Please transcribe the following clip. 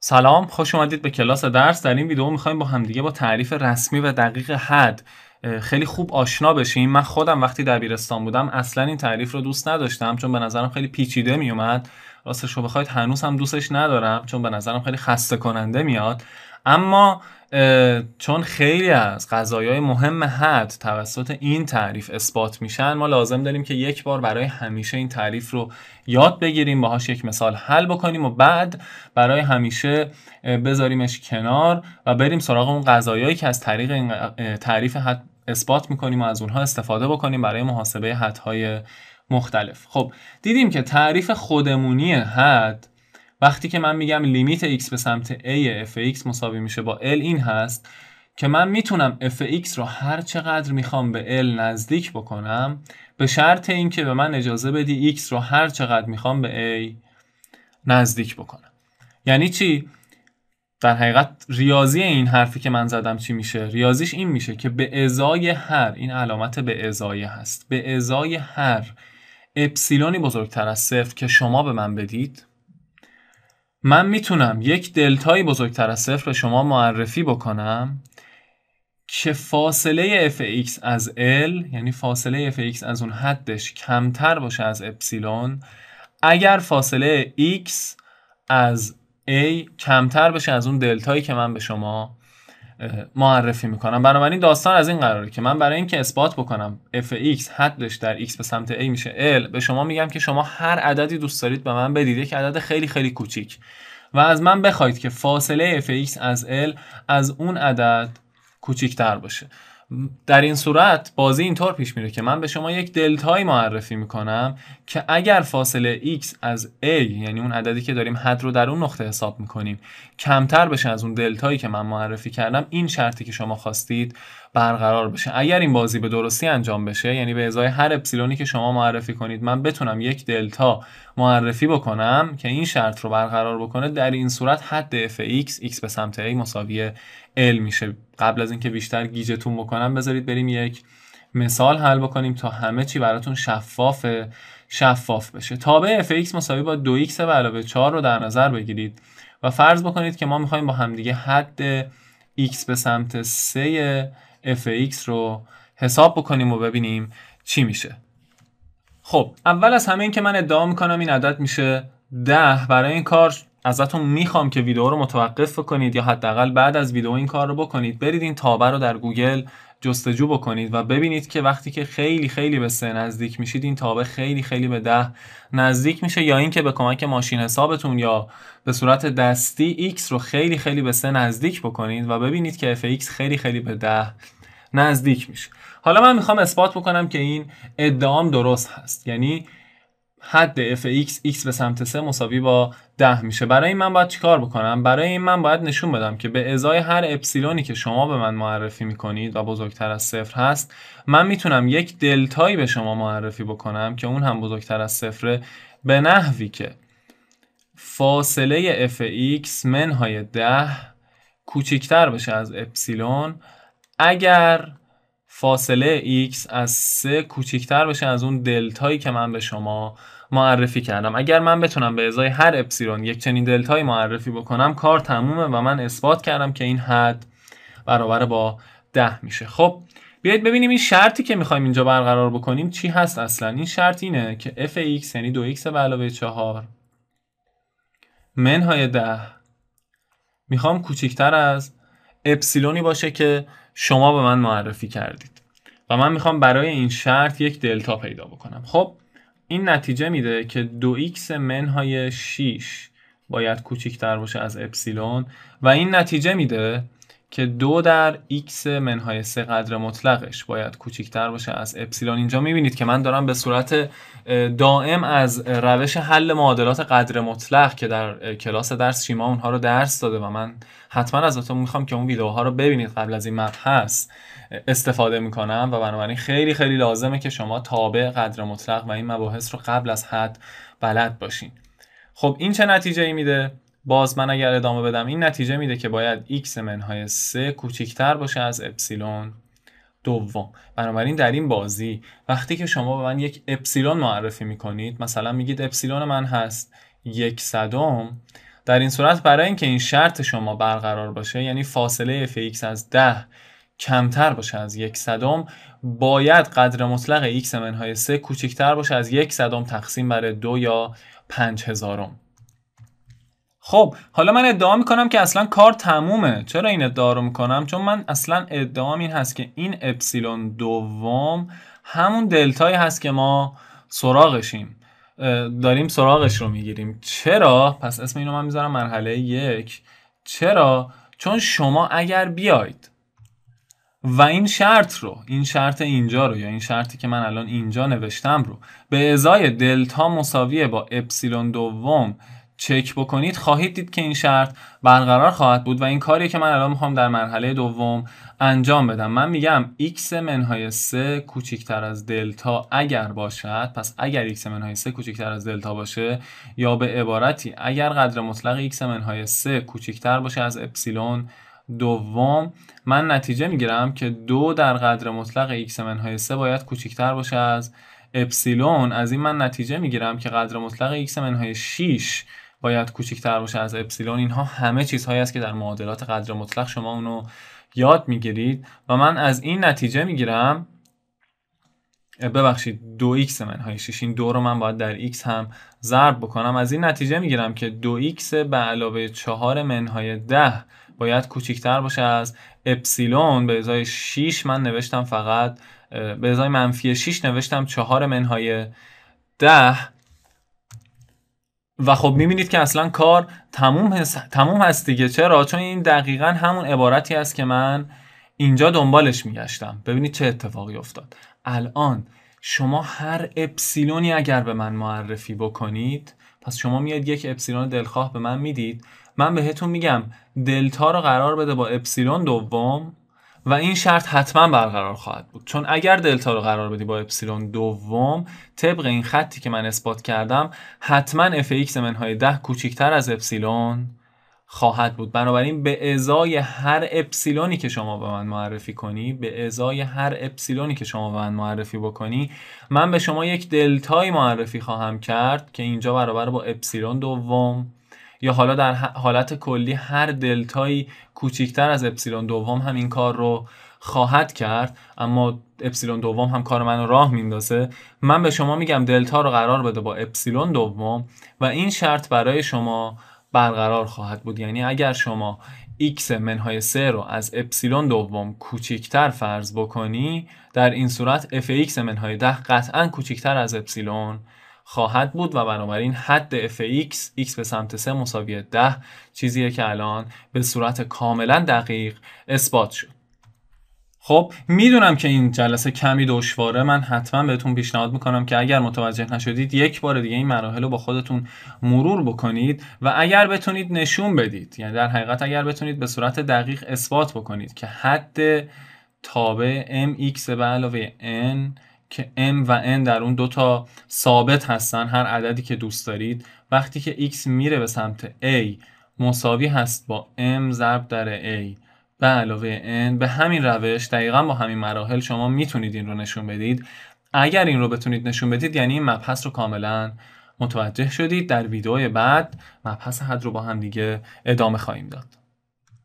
سلام، خوش اومدید به کلاس درس. در این ویدیو میخوایم با همدیگه با تعریف رسمی و دقیق حد خیلی خوب آشنا بشیم. من خودم وقتی دبیرستان بودم اصلا این تعریف رو دوست نداشتم، چون به نظرم خیلی پیچیده میومد. راستش رو بخواید هنوز هم دوستش ندارم، چون به نظرم خیلی خسته کننده میاد. اما چون خیلی از قضایای مهم حد توسط این تعریف اثبات میشن، ما لازم داریم که یک بار برای همیشه این تعریف رو یاد بگیریم، باهاش یک مثال حل بکنیم و بعد برای همیشه بذاریمش کنار و بریم سراغ اون قضایایی که از طریق این تعریف حد اثبات میکنیم و از اونها استفاده بکنیم برای محاسبه حدهای مختلف. خب دیدیم که تعریف خودمونی حد وقتی که من میگم لیمیت x به سمت a f(x) مساوی میشه با l این هست که من میتونم f(x) رو هر چقدر میخوام به l نزدیک بکنم، به شرط اینکه به من اجازه بدی x رو هر چقدر میخوام به a نزدیک بکنم. یعنی چی؟ در حقیقت ریاضی این حرفی که من زدم چی میشه؟ ریاضیش این میشه که به ازای هر، این علامت به ازای هست، به ازای هر اپسیلونی بزرگتر از صفر که شما به من بدید، من میتونم یک دلتایی بزرگتر از صفر به شما معرفی بکنم که فاصله fx از l، یعنی فاصله fx از اون حدش کمتر باشه از اپسیلون، اگر فاصله x از a کمتر بشه از اون دلتایی که من به شما معرفی میکنم. بنابراین داستان از این قراره که من برای اینکه اثبات بکنم fx حدش در x به سمت a میشه l، به شما میگم که شما هر عددی دوست دارید به من بدید، یک عدد خیلی خیلی کوچیک، و از من بخواید که فاصله fx از l از اون عدد کوچیک‌تر باشه. در این صورت بازی اینطور پیش میره که من به شما یک دلتایی معرفی میکنم که اگر فاصله x از a، یعنی اون عددی که داریم حد رو در اون نقطه حساب میکنیم، کمتر بشه از اون دلتایی که من معرفی کردم، این شرطی که شما خواستید برقرار بشه. اگر این بازی به درستی انجام بشه، یعنی به ازای هر اپسیلونی که شما معرفی کنید من بتونم یک دلتا معرفی بکنم که این شرط رو برقرار بکنه، در این صورت حد f(x) به سمت a مساوی l میشه. قبل از اینکه بیشتر گیجتون بکنم بذارید بریم یک مثال حل بکنیم تا همه چی براتون شفاف بشه. تابع fx مساوی با 2x به علاوه 4 رو در نظر بگیرید و فرض بکنید که ما میخوایم با همدیگه حد x به سمت 3 fx رو حساب بکنیم و ببینیم چی میشه. خب اول از همه این که من ادعا میکنم این عدد میشه 10. برای این کار ازتون میخوام که ویدیو رو متوقف کنید یا حداقل بعد از ویدیو این کار رو بکنید، برید این تابع رو در گوگل جستجو بکنید و ببینید که وقتی که خیلی خیلی به 3 نزدیک میشید این تابع خیلی خیلی به 10 نزدیک میشه، یا اینکه به کمک ماشین حسابتون یا به صورت دستی x رو خیلی خیلی به 3 نزدیک بکنید و ببینید که fx خیلی خیلی به 10 نزدیک میشه. حالا من میخوام اثبات بکنم که این ادعام درست هست، یعنی حد fx x به سمت 3 مساوی با 10 میشه. برای این من باید چیکار بکنم؟ برای این من باید نشون بدم که به ازای هر اپسیلونی که شما به من معرفی میکنید و بزرگتر از صفر هست، من میتونم یک دلتایی به شما معرفی بکنم که اون هم bزرگتر از صفره، به نحوی که فاصله fx منهای 10 کوچیکتر بشه از اپسیلون اگر فاصله x از 3 کوچیکتر بشه از اون دلتایی که من به شما معرفی کردم. اگر من بتونم به ازای هر اپسیلون یک چنین دلتایی معرفی بکنم، کار تمومه و من اثبات کردم که این حد برابر با 10 میشه. خب بیایید ببینیم این شرطی که میخوایم اینجا برقرار بکنیم چی هست اصلا. این شرط اینه که fx یعنی 2x به علاوه 4 منهای 10 میخوام کوچیکتر از اپسیلونی باشه که شما به من معرفی کردید و من میخوام برای این شرط یک دلتا پیدا بکنم. خب این نتیجه میده که 2x منهای 6 باید کوچیکتر باشه از اپسیلون و این نتیجه میده که 2 در x منهای 3 قدر مطلقش باید کوچیکتر باشه از اپسیلون. اینجا میبینید که من دارم به صورت دائم از روش حل معادلات قدر مطلق که در کلاس درس شیما اونها رو درس داده و من حتما ازتون میخوام که اون ویدیوها رو ببینید، قبل از این مبحث استفاده میکنم و بنابراین خیلی خیلی لازمه که شما تابع قدر مطلق و این مباحث رو قبل از حد بلد باشین. خب این چه نتیجه ای میده؟ باز من اگر ادامه بدم این نتیجه میده که باید x منهای 3 کوچیکتر باشه از اپسیلون دوم. بنابراین در این بازی وقتی که شما به من یک اپسیلون معرفی میکنید، مثلا میگید اپسیلون من هست 1/100، در این صورت برای اینکه این شرط شما برقرار باشه، یعنی فاصله fx از 10 کمتر باشه از 1/100، باید قدر مطلق x منهای 3 کوچکتر باشه از 1/100 تقسیم بر 2 یا 5000. خب حالا من ادعا میکنم که اصلا کار تمومه. چرا این ادعا رو میکنم؟ چون من اصلا ادعام این هست که این اپسیلون دوم همون دلتایی هست که ما سراغشیم، داریم سراغش رو میگیریم. چرا؟ پس اسم اینو من میذارم مرحله 1. چرا؟ چون شما اگر بیاید و این شرط اینجا رو، یا این شرطی که من الان اینجا نوشتم رو، به ازای دلتا مساویه با اپسیلون دوم چک بکنید، خواهید دید که این شرط برقرار خواهد بود و این کاریه که من الان میخوام در مرحله دوم انجام بدم. من میگم x منهای 3 کوچکتر از دلتا اگر باشد، پس اگر x منهای 3 کوچکتر از دلتا باشه، یا به عبارتی اگر قدر مطلق x منهای 3 کوچکتر باشه از اپسیلون دوم، من نتیجه میگیرم که 2 در قدر مطلق x منهای 3 باید کوچکتر باشه از اپسیلون. از این من نتیجه میگیرم که قدر مطلق x منهای 6 باید کوچکتر باشه از اپسیلون. اینها همه چیزهایی است که در معادلات قدر مطلق شما اونو یاد میگیرید و من از این نتیجه میگیرم، ببخشید 2x منهای 6، این 2 رو من باید در x هم ضرب بکنم. از این نتیجه میگیرم که 2x به علاوه 4 منهای 10 باید کوچکتر باشه از اپسیلون. به ازای 6 من نوشتم فقط، به ازای منفی 6 نوشتم 4 منهای 10. و خب میبینید که اصلا کار تموم هست دیگه. چرا؟ چون این دقیقا همون عبارتی است که من اینجا دنبالش میگشتم. ببینید چه اتفاقی افتاد. الان شما هر اپسیلونی اگر به من معرفی بکنید، پس شما میاد یک اپسیلون دلخواه به من میدید، من بهتون میگم دلتا رو قرار بده با اپسیلون دوم و این شرط حتما برقرار خواهد بود. چون اگر دلتا رو قرار بدی با اپسیلون دوم، طبق این خطی که من اثبات کردم، حتما fx منهای 10 کوچکتر از اپسیلون خواهد بود. بنابراین به ازای هر اپسیلونی که شما به من معرفی کنی، من به شما یک دلتای معرفی خواهم کرد که اینجا برابر با اپسیلون دوم، یا حالا در حالت کلی هر دلتایی کوچکتر از اپسیلون دوم هم این کار رو خواهد کرد، اما اپسیلون دوم هم کار منو راه میندازه. من به شما میگم دلتا رو قرار بده با اپسیلون دوم و این شرط برای شما برقرار خواهد بود. یعنی اگر شما x منهای 3 رو از اپسیلون دوم کوچکتر فرض بکنی، در این صورت fx منهای 10 قطعا کوچکتر از اپسیلون خواهد بود و بنابراین حد fx x به سمت 3 مساوی 10 چیزیه که الان به صورت کاملا دقیق اثبات شد. خب میدونم که این جلسه کمی دشواره. من حتما بهتون پیشنهاد میکنم که اگر متوجه نشدید یک بار دیگه این مراحل رو با خودتون مرور بکنید و اگر بتونید نشون بدید، یعنی در حقیقت اگر بتونید به صورت دقیق اثبات بکنید که حد تابع mx به علاوه n که m و n در اون دوتا ثابت هستن، هر عددی که دوست دارید، وقتی که x میره به سمت a مساوی هست با m ضرب در a به علاوه n. به همین روش دقیقا با همین مراحل شما میتونید این رو نشون بدید. اگر این رو بتونید نشون بدید یعنی این مبحث رو کاملا متوجه شدید. در ویدیوی بعد مبحث حد رو با هم دیگه ادامه خواهیم داد.